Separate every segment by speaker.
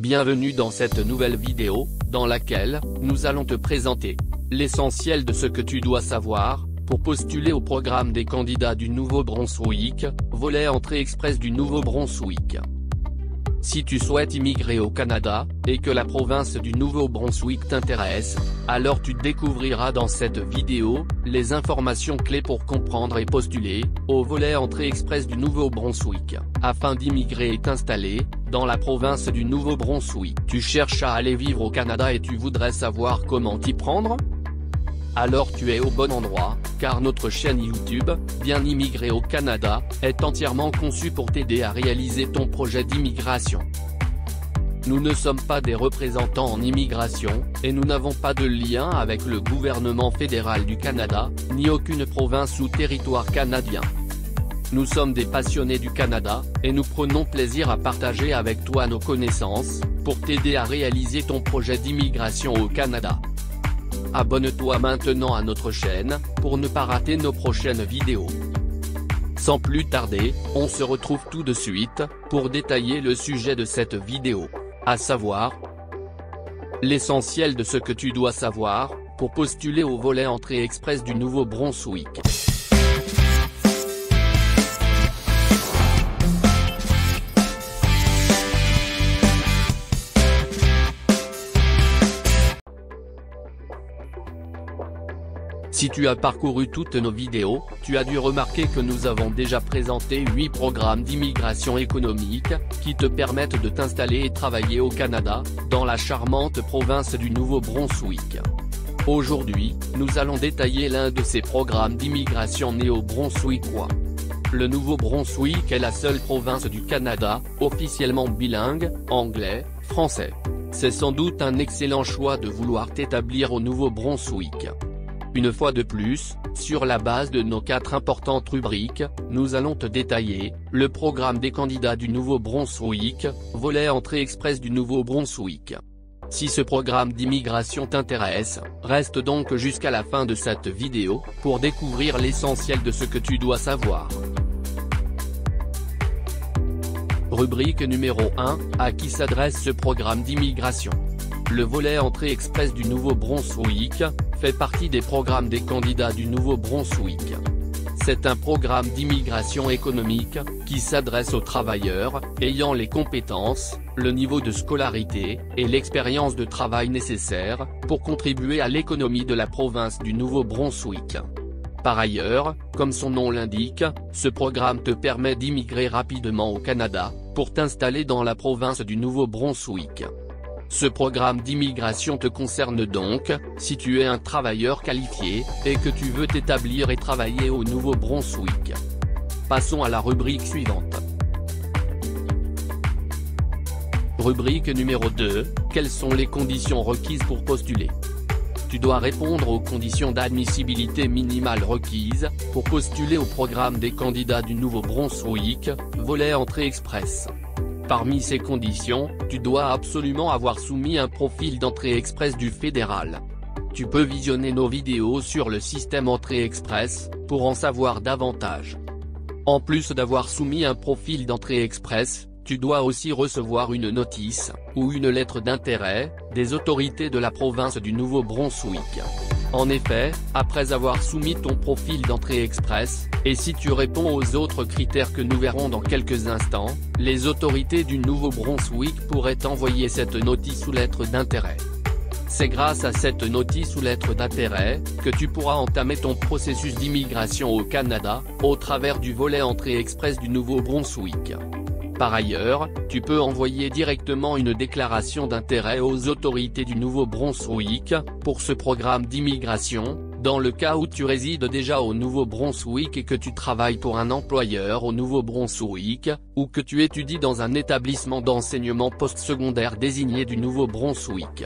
Speaker 1: Bienvenue dans cette nouvelle vidéo, dans laquelle, nous allons te présenter l'essentiel de ce que tu dois savoir, pour postuler au programme des candidats du Nouveau-Brunswick, volet entrée express du Nouveau-Brunswick. Si tu souhaites immigrer au Canada, et que la province du Nouveau-Brunswick t'intéresse, alors tu découvriras dans cette vidéo, les informations clés pour comprendre et postuler, au volet entrée express du Nouveau-Brunswick, afin d'immigrer et t'installer, dans la province du Nouveau-Brunswick. Tu cherches à aller vivre au Canada et tu voudrais savoir comment t'y prendre ? Alors tu es au bon endroit, car notre chaîne YouTube, Bien immigrer au Canada, est entièrement conçue pour t'aider à réaliser ton projet d'immigration. Nous ne sommes pas des représentants en immigration, et nous n'avons pas de lien avec le gouvernement fédéral du Canada, ni aucune province ou territoire canadien. Nous sommes des passionnés du Canada, et nous prenons plaisir à partager avec toi nos connaissances, pour t'aider à réaliser ton projet d'immigration au Canada. Abonne-toi maintenant à notre chaîne, pour ne pas rater nos prochaines vidéos. Sans plus tarder, on se retrouve tout de suite, pour détailler le sujet de cette vidéo, à savoir l'essentiel de ce que tu dois savoir, pour postuler au volet entrée express du Nouveau-Brunswick. Si tu as parcouru toutes nos vidéos, tu as dû remarquer que nous avons déjà présenté 8 programmes d'immigration économique, qui te permettent de t'installer et travailler au Canada, dans la charmante province du Nouveau-Brunswick. Aujourd'hui, nous allons détailler l'un de ces programmes d'immigration néo-brunswickois. Le Nouveau-Brunswick est la seule province du Canada, officiellement bilingue, anglais-français. C'est sans doute un excellent choix de vouloir t'établir au Nouveau-Brunswick. Une fois de plus, sur la base de nos 4 importantes rubriques, nous allons te détailler le programme des candidats du Nouveau-Brunswick, volet entrée express du Nouveau-Brunswick. Si ce programme d'immigration t'intéresse, reste donc jusqu'à la fin de cette vidéo, pour découvrir l'essentiel de ce que tu dois savoir. Rubrique numéro 1, à qui s'adresse ce programme d'immigration ? Le volet entrée express du Nouveau-Brunswick, fait partie des programmes des candidats du Nouveau-Brunswick. C'est un programme d'immigration économique, qui s'adresse aux travailleurs, ayant les compétences, le niveau de scolarité, et l'expérience de travail nécessaires, pour contribuer à l'économie de la province du Nouveau-Brunswick. Par ailleurs, comme son nom l'indique, ce programme te permet d'immigrer rapidement au Canada, pour t'installer dans la province du Nouveau-Brunswick. Ce programme d'immigration te concerne donc, si tu es un travailleur qualifié, et que tu veux t'établir et travailler au Nouveau-Brunswick. Passons à la rubrique suivante. Rubrique numéro 2, quelles sont les conditions requises pour postuler ? Tu dois répondre aux conditions d'admissibilité minimale requises, pour postuler au programme des candidats du Nouveau-Brunswick, volet entrée express. Parmi ces conditions, tu dois absolument avoir soumis un profil d'entrée express du fédéral. Tu peux visionner nos vidéos sur le système entrée express, pour en savoir davantage. En plus d'avoir soumis un profil d'entrée express, tu dois aussi recevoir une notice, ou une lettre d'intérêt, des autorités de la province du Nouveau-Brunswick. En effet, après avoir soumis ton profil d'entrée express, et si tu réponds aux autres critères que nous verrons dans quelques instants, les autorités du Nouveau-Brunswick pourraient t'envoyer cette notice ou lettre d'intérêt. C'est grâce à cette notice ou lettre d'intérêt, que tu pourras entamer ton processus d'immigration au Canada, au travers du volet entrée express du Nouveau-Brunswick. Par ailleurs, tu peux envoyer directement une déclaration d'intérêt aux autorités du Nouveau-Brunswick, pour ce programme d'immigration, dans le cas où tu résides déjà au Nouveau-Brunswick et que tu travailles pour un employeur au Nouveau-Brunswick, ou que tu étudies dans un établissement d'enseignement postsecondaire désigné du Nouveau-Brunswick.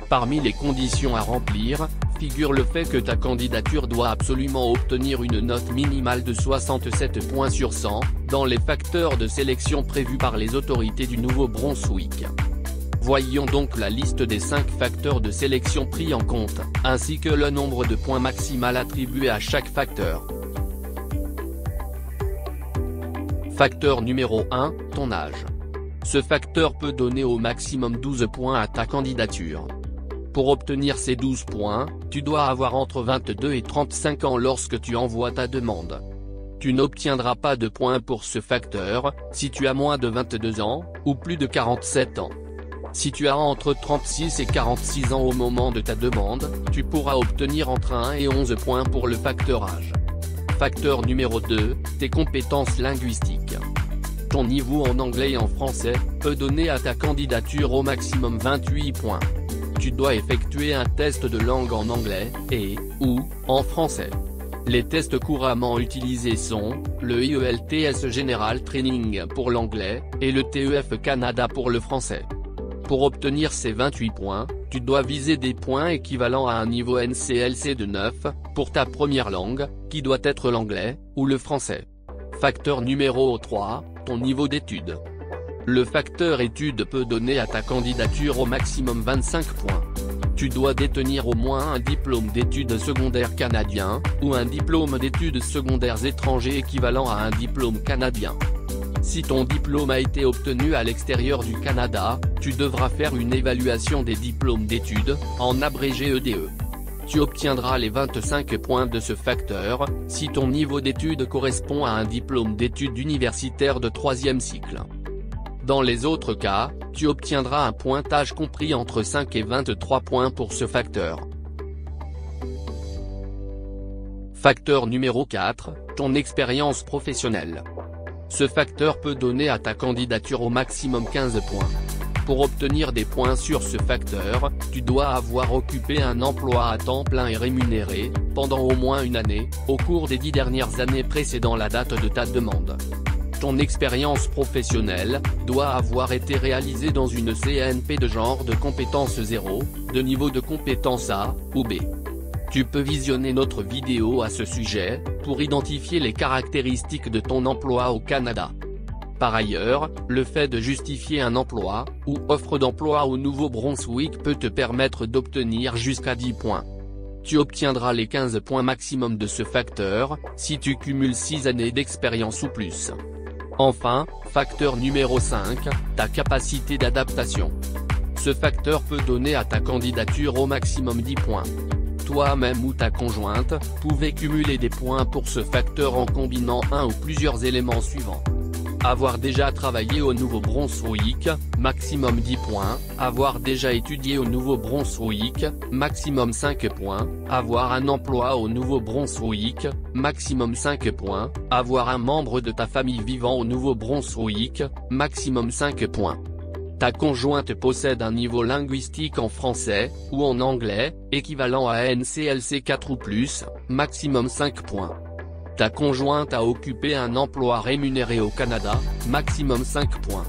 Speaker 1: Parmi les conditions à remplir, figure le fait que ta candidature doit absolument obtenir une note minimale de 67 points sur 100, dans les facteurs de sélection prévus par les autorités du Nouveau-Brunswick. Voyons donc la liste des 5 facteurs de sélection pris en compte, ainsi que le nombre de points maximal attribué à chaque facteur. Facteur numéro 1, ton âge. Ce facteur peut donner au maximum 12 points à ta candidature. Pour obtenir ces 12 points, tu dois avoir entre 22 et 35 ans lorsque tu envoies ta demande. Tu n'obtiendras pas de points pour ce facteur, si tu as moins de 22 ans, ou plus de 47 ans. Si tu as entre 36 et 46 ans au moment de ta demande, tu pourras obtenir entre 1 et 11 points pour le facteur âge. Facteur numéro 2, tes compétences linguistiques. Ton niveau en anglais et en français peut donner à ta candidature au maximum 28 points. Tu dois effectuer un test de langue en anglais, ou en français. Les tests couramment utilisés sont, le IELTS General Training pour l'anglais, et le TEF Canada pour le français. Pour obtenir ces 28 points, tu dois viser des points équivalents à un niveau NCLC de 9, pour ta première langue, qui doit être l'anglais, ou le français. Facteur numéro 3, ton niveau d'études. Le facteur études peut donner à ta candidature au maximum 25 points. Tu dois détenir au moins un diplôme d'études secondaires canadien, ou un diplôme d'études secondaires étrangers équivalent à un diplôme canadien. Si ton diplôme a été obtenu à l'extérieur du Canada, tu devras faire une évaluation des diplômes d'études, en abrégé EDE. Tu obtiendras les 25 points de ce facteur, si ton niveau d'études correspond à un diplôme d'études universitaires de 3e cycle. Dans les autres cas, tu obtiendras un pointage compris entre 5 et 23 points pour ce facteur. Facteur numéro 4, ton expérience professionnelle. Ce facteur peut donner à ta candidature au maximum 15 points. Pour obtenir des points sur ce facteur, tu dois avoir occupé un emploi à temps plein et rémunéré, pendant au moins une année, au cours des 10 dernières années précédant la date de ta demande. Ton expérience professionnelle doit avoir été réalisée dans une CNP de genre de compétence 0, de niveau de compétence A, ou B. Tu peux visionner notre vidéo à ce sujet, pour identifier les caractéristiques de ton emploi au Canada. Par ailleurs, le fait de justifier un emploi, ou offre d'emploi au Nouveau-Brunswick peut te permettre d'obtenir jusqu'à 10 points. Tu obtiendras les 15 points maximum de ce facteur, si tu cumules 6 années d'expérience ou plus. Enfin, facteur numéro 5, ta capacité d'adaptation. Ce facteur peut donner à ta candidature au maximum 10 points. Toi-même ou ta conjointe, pouvez cumuler des points pour ce facteur en combinant un ou plusieurs éléments suivants. Avoir déjà travaillé au Nouveau-Brunswick, maximum 10 points, avoir déjà étudié au Nouveau-Brunswick, maximum 5 points, avoir un emploi au Nouveau-Brunswick, maximum 5 points, avoir un membre de ta famille vivant au Nouveau-Brunswick, maximum 5 points. Ta conjointe possède un niveau linguistique en français, ou en anglais, équivalent à NCLC 4 ou plus, maximum 5 points. Ta conjointe a occupé un emploi rémunéré au Canada, maximum 5 points.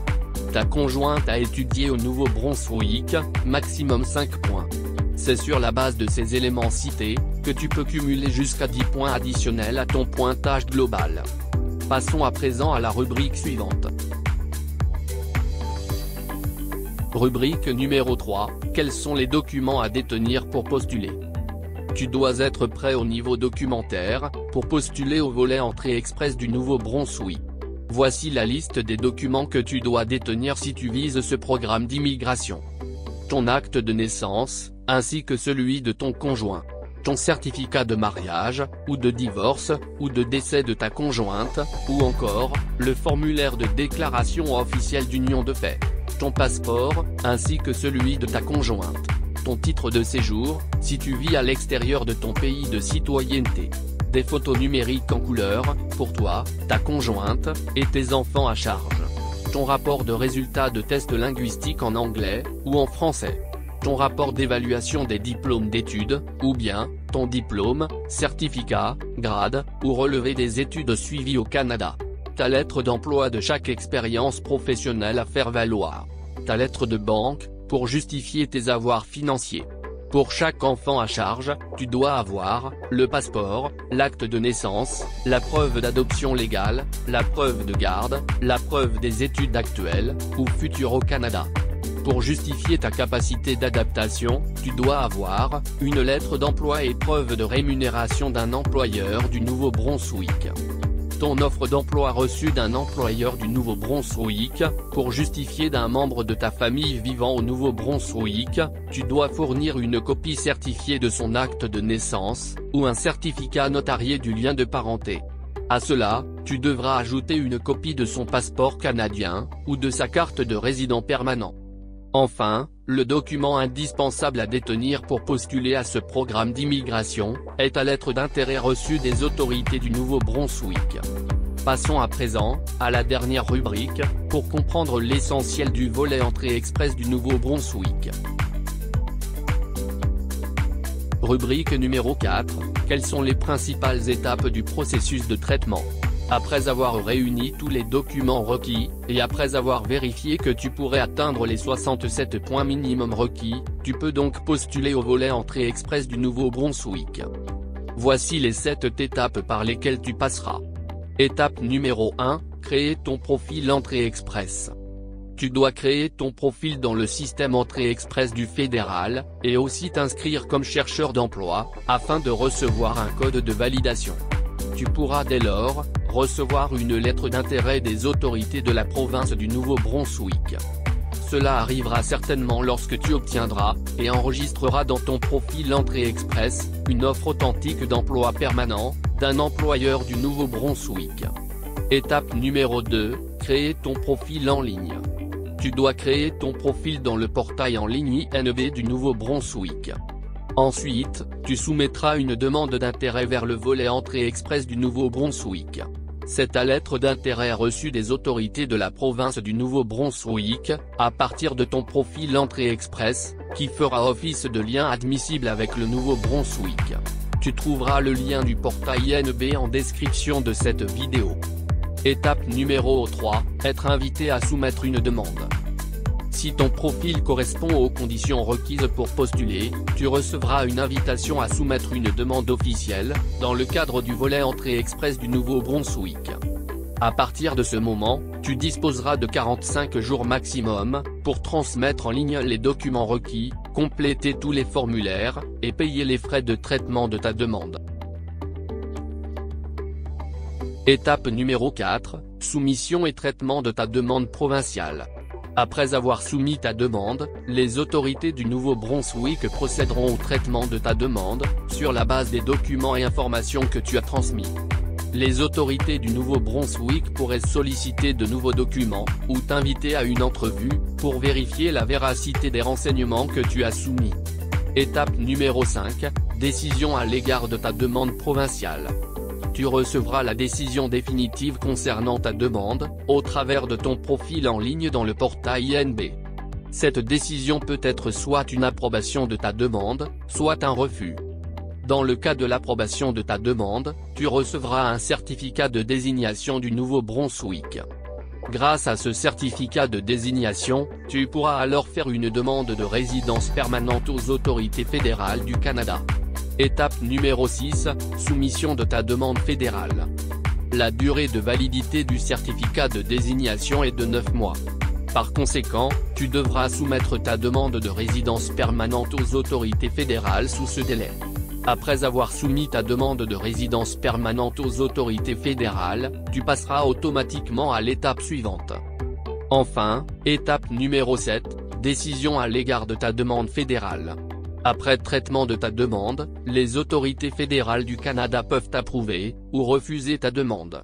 Speaker 1: Ta conjointe a étudié au Nouveau-Brunswick, maximum 5 points. C'est sur la base de ces éléments cités, que tu peux cumuler jusqu'à 10 points additionnels à ton pointage global. Passons à présent à la rubrique suivante. Rubrique numéro 3, quels sont les documents à détenir pour postuler? Tu dois être prêt au niveau documentaire, pour postuler au volet entrée express du Nouveau-Brunswick. Voici la liste des documents que tu dois détenir si tu vises ce programme d'immigration. Ton acte de naissance, ainsi que celui de ton conjoint. Ton certificat de mariage, ou de divorce, ou de décès de ta conjointe, ou encore, le formulaire de déclaration officielle d'union de fait. Ton passeport, ainsi que celui de ta conjointe. Ton titre de séjour, si tu vis à l'extérieur de ton pays de citoyenneté. Des photos numériques en couleur, pour toi, ta conjointe, et tes enfants à charge. Ton rapport de résultats de tests linguistiques en anglais, ou en français. Ton rapport d'évaluation des diplômes d'études, ou bien, ton diplôme, certificat, grade, ou relevé des études suivies au Canada. Ta lettre d'emploi de chaque expérience professionnelle à faire valoir. Ta lettre de banque, pour justifier tes avoirs financiers. Pour chaque enfant à charge, tu dois avoir, le passeport, l'acte de naissance, la preuve d'adoption légale, la preuve de garde, la preuve des études actuelles, ou futures au Canada. Pour justifier ta capacité d'adaptation, tu dois avoir, une lettre d'emploi et preuve de rémunération d'un employeur du Nouveau-Brunswick. ton offre d'emploi reçue d'un employeur du Nouveau-Brunswick. Pour justifier d'un membre de ta famille vivant au Nouveau-Brunswick, tu dois fournir une copie certifiée de son acte de naissance, ou un certificat notarié du lien de parenté. À cela, tu devras ajouter une copie de son passeport canadien, ou de sa carte de résident permanent. Enfin, le document indispensable à détenir pour postuler à ce programme d'immigration, est ta lettre d'intérêt reçue des autorités du Nouveau-Brunswick. Passons à présent, à la dernière rubrique, pour comprendre l'essentiel du volet entrée express du Nouveau-Brunswick. Rubrique numéro 4, quelles sont les principales étapes du processus de traitement? Après avoir réuni tous les documents requis, et après avoir vérifié que tu pourrais atteindre les 67 points minimum requis, tu peux donc postuler au volet entrée express du Nouveau-Brunswick. Voici les 7 étapes par lesquelles tu passeras. Étape numéro 1, créer ton profil entrée express. Tu dois créer ton profil dans le système entrée express du fédéral, et aussi t'inscrire comme chercheur d'emploi, afin de recevoir un code de validation. Tu pourras dès lors, recevoir une lettre d'intérêt des autorités de la province du Nouveau-Brunswick. Cela arrivera certainement lorsque tu obtiendras, et enregistreras dans ton profil entrée express, une offre authentique d'emploi permanent, d'un employeur du Nouveau-Brunswick. Étape numéro 2, créer ton profil en ligne. Tu dois créer ton profil dans le portail en ligne INB du Nouveau-Brunswick. Ensuite, tu soumettras une demande d'intérêt vers le volet entrée express du Nouveau-Brunswick. C'est ta lettre d'intérêt reçue des autorités de la province du Nouveau-Brunswick, à partir de ton profil entrée express, qui fera office de lien admissible avec le Nouveau-Brunswick. Tu trouveras le lien du portail INB en description de cette vidéo. Étape numéro 3, être invité à soumettre une demande. Si ton profil correspond aux conditions requises pour postuler, tu recevras une invitation à soumettre une demande officielle, dans le cadre du volet entrée express du Nouveau-Brunswick. À partir de ce moment, tu disposeras de 45 jours maximum, pour transmettre en ligne les documents requis, compléter tous les formulaires, et payer les frais de traitement de ta demande. Étape numéro 4, soumission et traitement de ta demande provinciale. Après avoir soumis ta demande, les autorités du Nouveau-Brunswick procéderont au traitement de ta demande, sur la base des documents et informations que tu as transmis. Les autorités du Nouveau-Brunswick pourraient solliciter de nouveaux documents, ou t'inviter à une entrevue, pour vérifier la véracité des renseignements que tu as soumis. Étape numéro 5, décision à l'égard de ta demande provinciale. Tu recevras la décision définitive concernant ta demande, au travers de ton profil en ligne dans le portail INB. Cette décision peut être soit une approbation de ta demande, soit un refus. Dans le cas de l'approbation de ta demande, tu recevras un certificat de désignation du Nouveau-Brunswick. Grâce à ce certificat de désignation, tu pourras alors faire une demande de résidence permanente aux autorités fédérales du Canada. Étape numéro 6, soumission de ta demande fédérale. La durée de validité du certificat de désignation est de 9 mois. Par conséquent, tu devras soumettre ta demande de résidence permanente aux autorités fédérales sous ce délai. Après avoir soumis ta demande de résidence permanente aux autorités fédérales, tu passeras automatiquement à l'étape suivante. Enfin, étape numéro 7, décision à l'égard de ta demande fédérale. Après traitement de ta demande, les autorités fédérales du Canada peuvent approuver, ou refuser ta demande.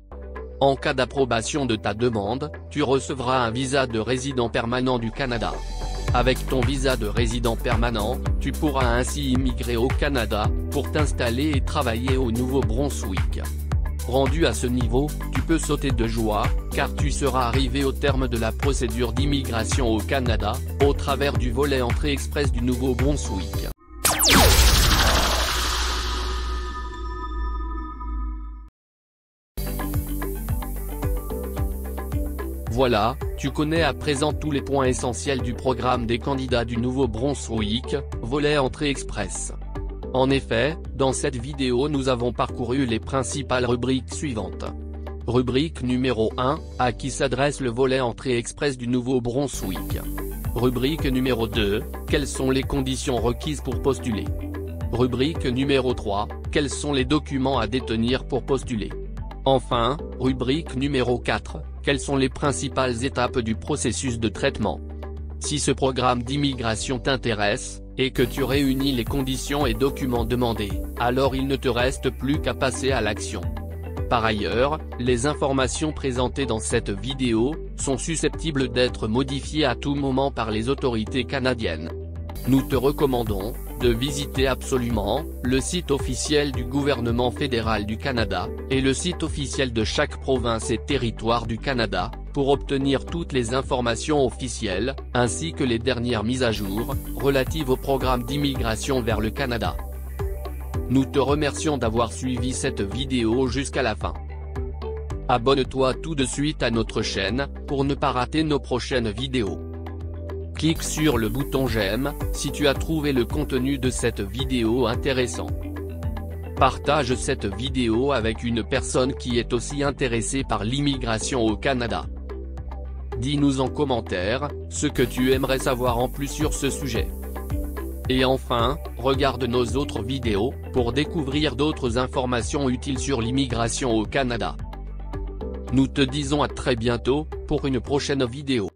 Speaker 1: En cas d'approbation de ta demande, tu recevras un visa de résident permanent du Canada. Avec ton visa de résident permanent, tu pourras ainsi immigrer au Canada, pour t'installer et travailler au Nouveau-Brunswick. Rendu à ce niveau, tu peux sauter de joie, car tu seras arrivé au terme de la procédure d'immigration au Canada, au travers du volet entrée express du Nouveau-Brunswick. Voilà, tu connais à présent tous les points essentiels du programme des candidats du Nouveau-Brunswick, volet entrée express. En effet, dans cette vidéo nous avons parcouru les principales rubriques suivantes. Rubrique numéro 1, à qui s'adresse le volet entrée express du Nouveau-Brunswick. Rubrique numéro 2, quelles sont les conditions requises pour postuler. Rubrique numéro 3, quels sont les documents à détenir pour postuler. Enfin, rubrique numéro 4, quelles sont les principales étapes du processus de traitement? Si ce programme d'immigration t'intéresse, et que tu réunis les conditions et documents demandés, alors il ne te reste plus qu'à passer à l'action. Par ailleurs, les informations présentées dans cette vidéo sont susceptibles d'être modifiées à tout moment par les autorités canadiennes. Nous te recommandons de visiter absolument le site officiel du gouvernement fédéral du Canada, et le site officiel de chaque province et territoire du Canada, pour obtenir toutes les informations officielles, ainsi que les dernières mises à jour, relatives au programme d'immigration vers le Canada. Nous te remercions d'avoir suivi cette vidéo jusqu'à la fin. Abonne-toi tout de suite à notre chaîne, pour ne pas rater nos prochaines vidéos. Clique sur le bouton j'aime, si tu as trouvé le contenu de cette vidéo intéressant. Partage cette vidéo avec une personne qui est aussi intéressée par l'immigration au Canada. Dis-nous en commentaire ce que tu aimerais savoir en plus sur ce sujet. Et enfin, regarde nos autres vidéos, pour découvrir d'autres informations utiles sur l'immigration au Canada. Nous te disons à très bientôt, pour une prochaine vidéo.